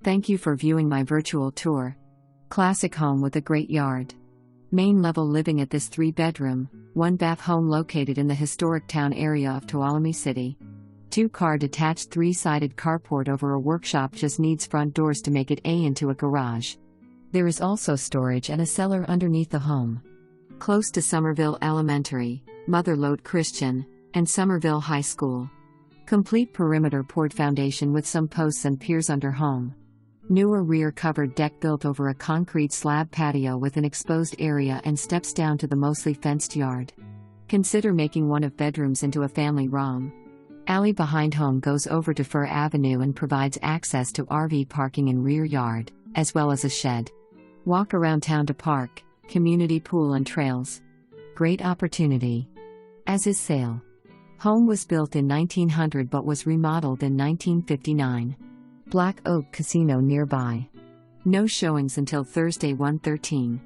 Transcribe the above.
Thank you for viewing my virtual tour. Classic home with a great yard. Main level living at this 3-bedroom, 1-bath home located in the historic town area of Tuolumne City. 2-car detached 3-sided carport over a workshop just needs front doors to make it into a garage. There is also storage and a cellar underneath the home. Close to Summerville Elementary, Mother Lode Christian, and Summerville High School. Complete perimeter poured foundation with some posts and piers under home. Newer rear covered deck built over a concrete slab patio with an exposed area and steps down to the mostly fenced yard. Consider making one of bedrooms into a family room. Alley behind home goes over to Fir Avenue and provides access to RV parking and rear yard, as well as a shed. Walk around town to park, community pool and trails. Great opportunity. As is sale. Home was built in 1900 but was remodeled in 1959. Black Oak Casino nearby. No showings until Thursday 1/13.